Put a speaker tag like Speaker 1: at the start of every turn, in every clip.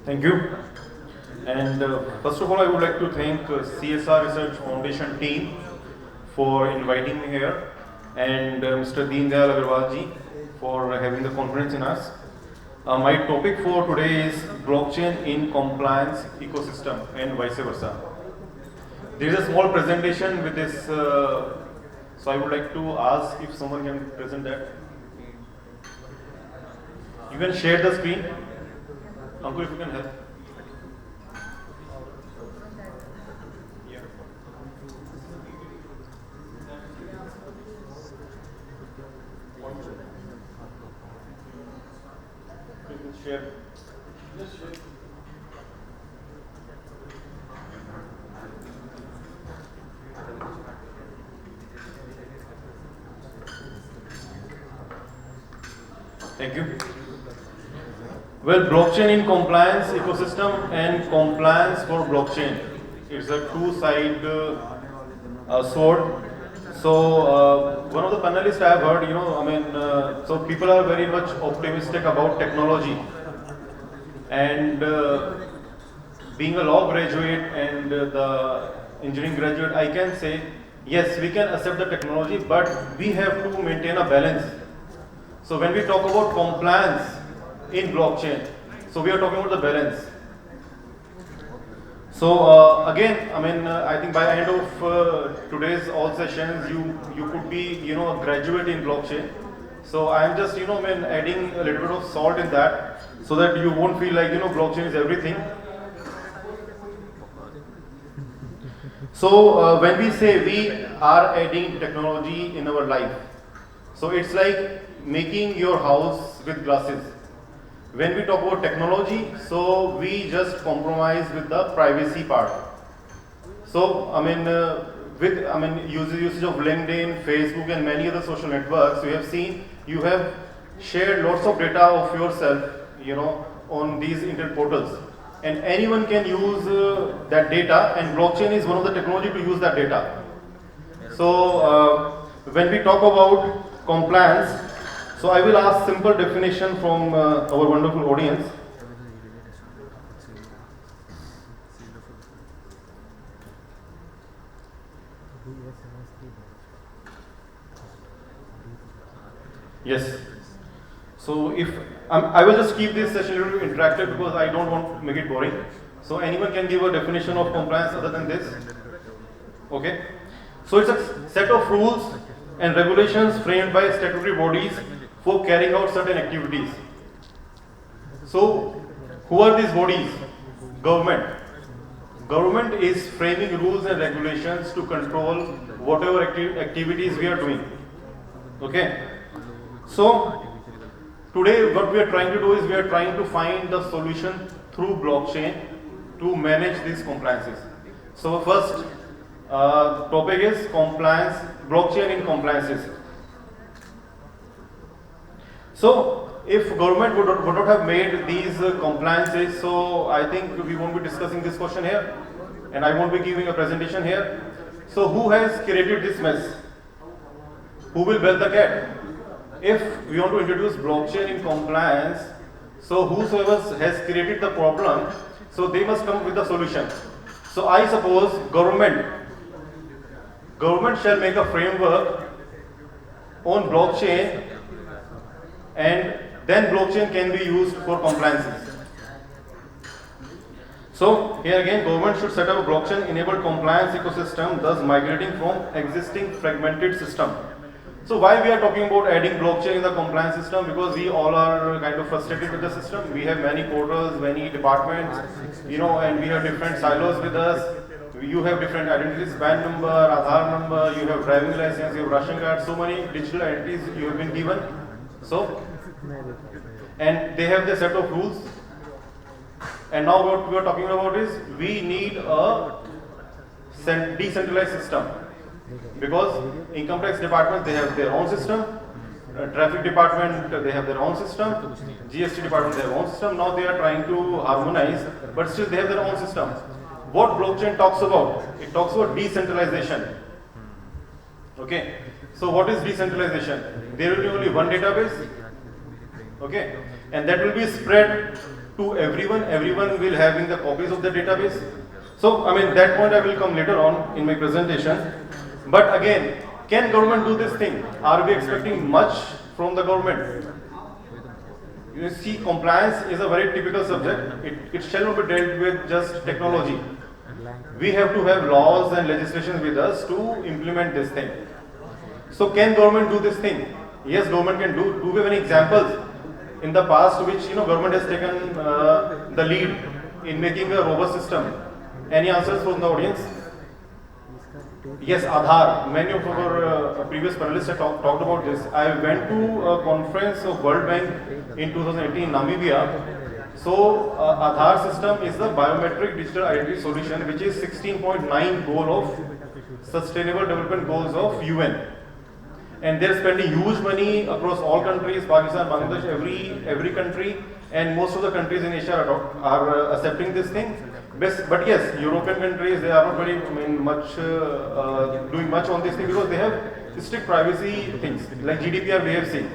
Speaker 1: Thank you. And first of all, I would like to thank CSR Research Foundation team for inviting me here, and Mr. Deen Dayal Agarwal ji for having the confidence in us. My topic for today is blockchain in compliance ecosystem and vice versa. There is a small presentation with this, so I would like to ask if someone can present that. You can share the screen. Uncle, if you can help. Yeah. You can share. Just share. Thank you. Well, blockchain in compliance ecosystem and compliance for blockchain. It's a two-side sword. So one of the panelists I have heard, so people are very much optimistic about technology. And being a law graduate and the engineering graduate, I can say, yes, we can accept the technology, but we have to maintain a balance. So when we talk about compliance in blockchain, so we are talking about the balance. So again, I think by end of today's all sessions, you could be, a graduate in blockchain. So I am just, adding a little bit of salt in that, so that you won't feel like, blockchain is everything. So when we say we are adding technology in our life, so it's like making your house with glasses. When we talk about technology, so we just compromise with the privacy part. So usage of LinkedIn, Facebook, and many other social networks, you have seen you have shared lots of data of yourself, on these internet portals, and anyone can use that data, and blockchain is one of the technology to use that data. So when we talk about compliance, so I will ask simple definition from our wonderful audience. Yes. So if I will just keep this session a little interactive because I don't want to make it boring. So anyone can give a definition of compliance other than this. Okay. So it's a set of rules and regulations framed by statutory bodies for carrying out certain activities. So who are these bodies? Government. Government is framing rules and regulations to control whatever activities we are doing. Okay. So today what we are trying to do is we are trying to find the solution through blockchain to manage these compliances. So first topic is compliance, blockchain in compliances. So if government would not have made these compliances, so I think we won't be discussing this question here, and I won't be giving a presentation here. So who has created this mess? Who will bell the cat? If we want to introduce blockchain in compliance, so whosoever has created the problem, so they must come with a solution. So I suppose government shall make a framework on blockchain, and then blockchain can be used for compliances. So here again, government should set up a blockchain-enabled compliance ecosystem, thus migrating from existing fragmented system. So why we are talking about adding blockchain in the compliance system? Because we all are kind of frustrated with the system. We have many portals, many departments, and we have different silos with us. You have different identities, PAN number, Aadhaar number, you have driving license, you have ration card, so many digital entities you have been given. So, and they have their set of rules. And now what we are talking about is we need a decentralized system. Because income tax department, they have their own system, traffic department, they have their own system, GST department, they have their own system. Now they are trying to harmonize, but still they have their own system. What blockchain talks about? It talks about decentralization. Okay. So what is decentralization? There will be only one database, okay, and that will be spread to everyone. Everyone will having the copies of the database. So, I mean, that point I will come later on in my presentation. But again, can government do this thing? Are we expecting much from the government? You see, compliance is a very typical subject. It shall not be dealt with just technology. We have to have laws and legislation with us to implement this thing. So can government do this thing? Yes, government can do. Do we have any examples in the past which government has taken the lead in making a robust system? Any answers from the audience? Yes, Aadhaar. Many of our previous panelists have talked about this. I went to a conference of World Bank in 2018 in Namibia. So, Aadhaar system is the biometric digital identity solution, which is 16.9 goal of Sustainable Development Goals of UN. And they're spending huge money across all countries, Pakistan, Bangladesh, every country, and most of the countries in Asia are accepting this thing. But yes, European countries, they are not very much doing much on this thing because they have strict privacy things like GDPR we have seen.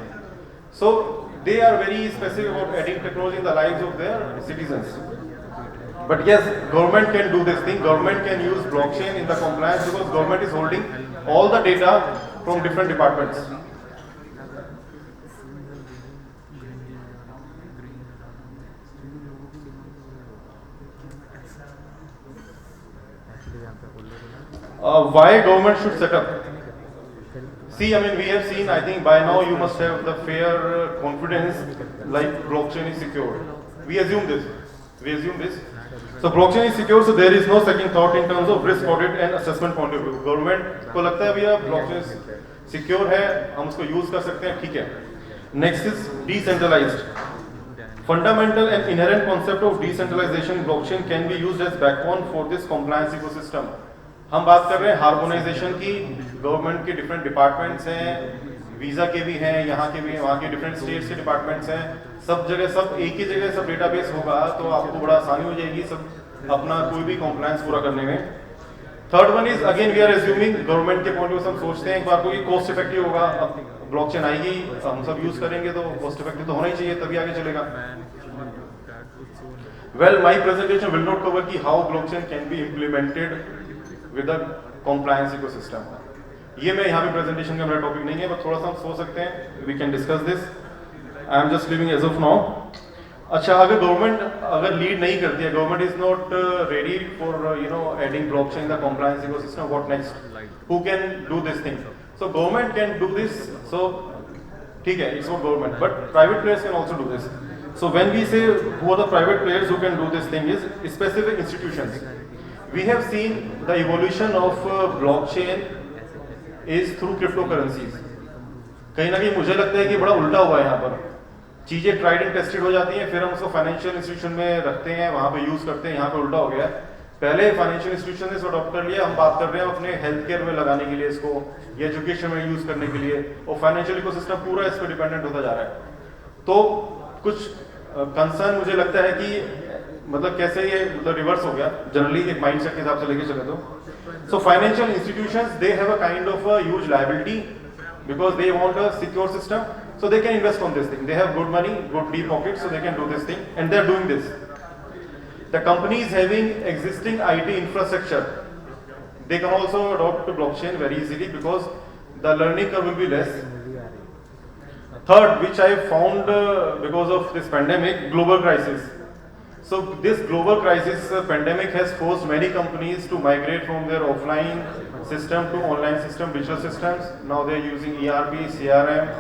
Speaker 1: So they are very specific about adding technology in the lives of their citizens. But yes, government can do this thing. Government can use blockchain in the compliance because government is holding all the data from different departments. Why government should set up? See, I mean, we have seen, I think by now you must have the fair confidence like blockchain is secure. We assume this. So blockchain is secure, so there is no second thought in terms of risk audit and assessment point of view. Government को लगता है भैया blockchain secure है, हम उसको use कर सकते हैं, ठीक है. Next is decentralized. Fundamental and inherent concept of decentralization blockchain can be used as backbone for this compliance ecosystem. हम बात कर रहे हैं हार्मोनाइजेशन की. गवर्नमेंट के डिफरेंट डिपार्टमेंट्स हैं, वीजा के भी हैं, यहाँ के भी हैं, वहाँ के डिफरेंट स्टेट्स के डिपार्टमेंट्स हैं. सब जगह सब एक ही जगह सब डेटाबेस होगा तो आपको बड़ा आसानी हो जाएगी सब अपना कोई भी कॉम्प्लायंस पूरा करने में. Third one is again we are assuming government के पॉइंट ऑफ व्यू से हम सोचते हैं एक बार कोई कॉस्ट इफेक्टिव होगा. अब ब्लॉकचेन आएगी, हम सब यूज करेंगे तो कॉस्ट इफेक्टिव तो होना ही चाहिए, तभी आगे चलेगा. Well, my presentation will not cover की how blockchain can be implemented with the compliance ecosystem. ये मैं यहाँ पे प्रेजेंटेशन का मेरा टॉपिक नहीं है, बट थोड़ा सा हम सोच सकते हैं, we can discuss this. I am just leaving as of now. अच्छा, अगर गवर्नमेंट अगर लीड नहीं करती है, government is not ready for adding blockchain in the compliance ecosystem, what next? Who can do this thing? So government can do this. So ठीक है, it's not government, but private players can also do this. So when we say who are the private players who can do this thing is specific institutions. We have seen the evolution of blockchain is through cryptocurrencies. कहीं ना कहीं मुझे लगता है कि बड़ा उल्टा हुआ है यहाँ पर. चीजें ट्राइड एंड टेस्टेड हो जाती हैं, फिर हम उसको फाइनेंशियल इंस्टीट्यूशन में रखते हैं, वहाँ पे यूज करते हैं. यहाँ पे उल्टा हो गया है. पहले फाइनेंशियल इंस्टीट्यूशन ने इसको अडॉप्ट कर लिया, हम बात कर रहे हैं अपने हेल्थ केयर में लगाने के लिए इसको, या एजुकेशन में यूज करने के लिए, और फाइनेंशियल इकोसिस्टम पूरा इस पर डिपेंडेंट होता जा रहा है. तो कुछ कंसर्न मुझे लगता है कि मतलब कैसे ये मतलब रिवर्स हो गया जनरली एक माइंडसेट के हिसाब से लेके चले तो. So financial institutions they have a kind of a huge liability because they want a secure system, so they can invest on this thing. They have good money, good deep pockets, so they can do this thing and they are doing this. The companies having existing IT infrastructure, they can also adopt blockchain very easily because the learning curve will be less. Third, which I found because of this pandemic, global crisis. So this global crisis pandemic has forced many companies to migrate from their offline system to online system, digital systems. Now they are using ERP, CRM.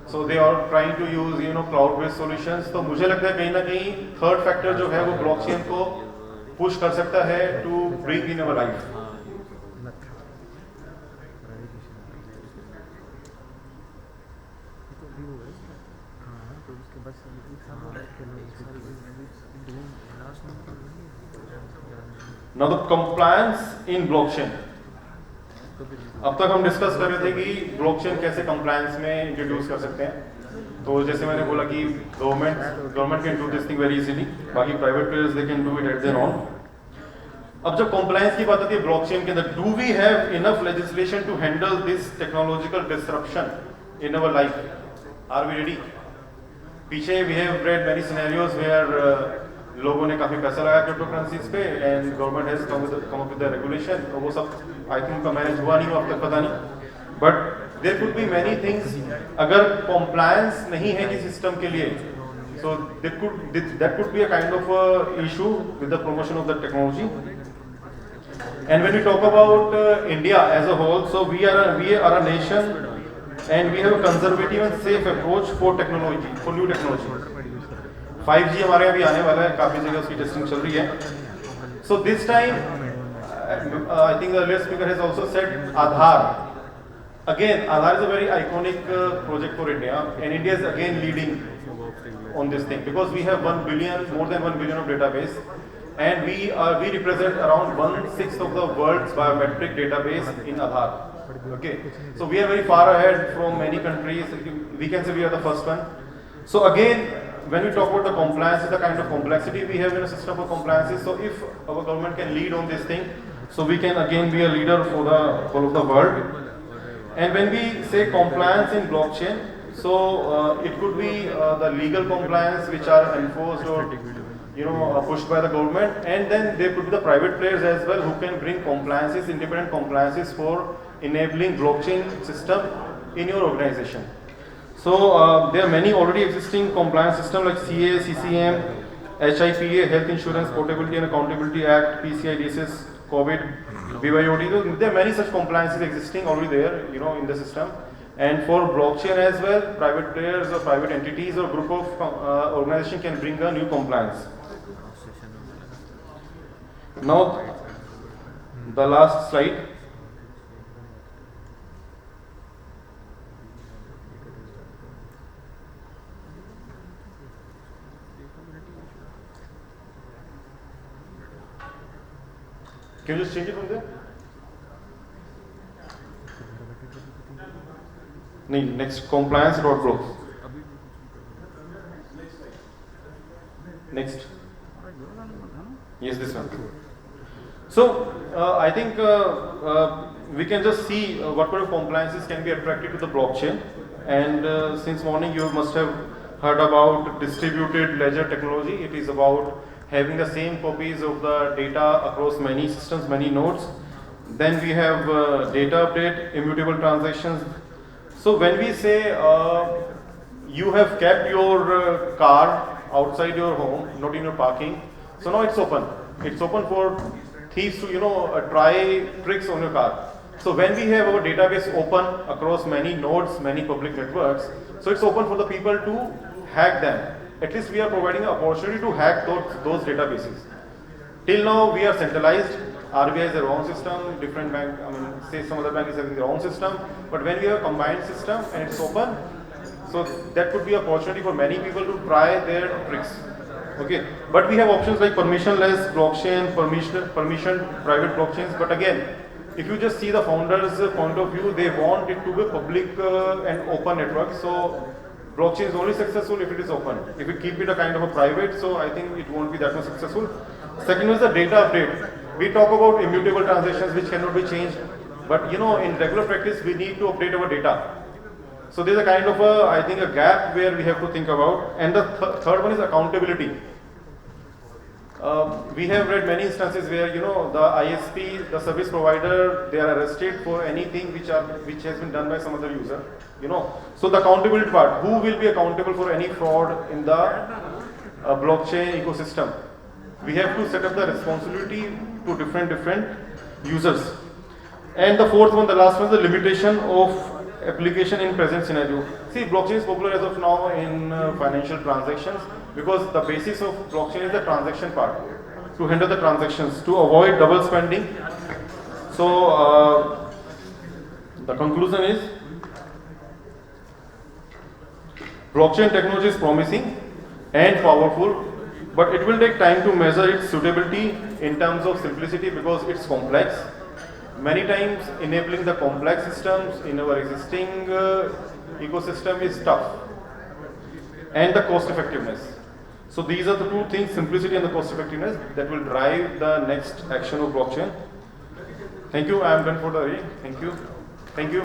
Speaker 1: So they are trying to use cloud-based solutions. तो मुझे लगता है कहीं ना कहीं third factor जो है वो blockchain को push कर सकता है to bring in our life. Now the compliance in blockchain. अब तक हम डिस्कस कर रहे थे कि ब्लॉकचेन कैसे कंप्लायंस में इंट्रोड्यूस कर सकते हैं. तो जैसे मैंने बोला कि government can do this thing very easily, बाकी private players they can do it at their own. अब जब कंप्लायंस की बात आती है ब्लॉकचेन के अंदर, do we have enough legislation to handle this technological disruption in our life? Are we ready? पीछे we have read many scenarios where लोगों ने काफ़ी पैसा लगाया क्रिप्टो करेंसीज पे and government has come up with the regulation, और वो सब आई थिंक उनका मैनेज हुआ नहीं, अब तक पता नहीं, but there could be many things. अगर कॉम्प्लायंस नहीं है किसी सिस्टम के लिए, so that could be a kind of a issue with the promotion of the technology. And when we talk about India as a whole, so we are a nation and we have a conservative and safe approach for technology, for new technology. 5G हमारे यहाँ भी आने वाला है, काफ़ी जगह उसकी testing चल रही है. So this time I think the earlier speaker has also said Aadhaar. Again, Aadhaar is a very iconic project for India, and India is again leading on this thing because we have 1 billion, more than 1 billion of database, and we represent around 1/6 of the world's biometric database in Aadhaar. Okay, so we are very far ahead from many countries. We can say we are the first one. So again, when we talk about the compliance, the kind of complexity we have in a system of compliances, so if our government can lead on this thing, so we can again be a leader for the whole of the world. And when we say compliance in blockchain, so it could be the legal compliance which are enforced or pushed by the government, and then there could be the private players as well who can bring compliances, independent compliances for enabling blockchain system in your organization. So there are many already existing compliance systems like CA, CCM, HIPA, Health Insurance Portability and Accountability Act, PCI DSS, COVID, BYOD. There are many such compliances existing already there, in the system. And for blockchain as well, private players or private entities or group of organization can bring a new compliance. Now, the last slide. Can you just change it from there? Next, compliance.pro. Next. Yes, this one. So, I think we can just see what kind of compliances can be attracted to the blockchain. And since morning you must have heard about distributed ledger technology. It is about having the same copies of the data across many systems, many nodes. Then we have data update, immutable transactions. So when we say you have kept your car outside your home, not in your parking, so now it's open. It's open for thieves to try tricks on your car. So when we have our database open across many nodes, many public networks, so it's open for the people to hack them. At least we are providing an opportunity to hack those databases. Till now we are centralized. RBI has their own system, different bank, say some other bank is having their own system, but when we have a combined system and it's open, so that could be an opportunity for many people to try their tricks. Okay, but we have options like permissionless blockchain, permissioned private blockchains, but again, if you just see the founders' point of view, they want it to be public and open network. So blockchain is only successful if it is open. If we keep it a kind of a private, so I think it won't be that much successful. Second is the data update. We talk about immutable transactions which cannot be changed, but in regular practice we need to update our data. So there's a kind of I think a gap where we have to think about. And the third one is accountability. We have read many instances where the ISP, the service provider, they are arrested for anything which has been done by some other user. So the accountability part, who will be accountable for any fraud in the blockchain ecosystem? We have to set up the responsibility to different users. And the fourth one, the last one, is the limitation of application in present scenario. See, blockchain is popular as of now in financial transactions because the basis of blockchain is the transaction part, to handle the transactions, to avoid double spending. So the conclusion is, blockchain technology is promising and powerful, but it will take time to measure its suitability in terms of simplicity because it's complex. Many times enabling the complex systems in our existing ecosystem is tough, and the cost effectiveness. So these are the two things, simplicity and the cost effectiveness, that will drive the next action of blockchain. Thank you. I am done for the day. Thank you. Thank you.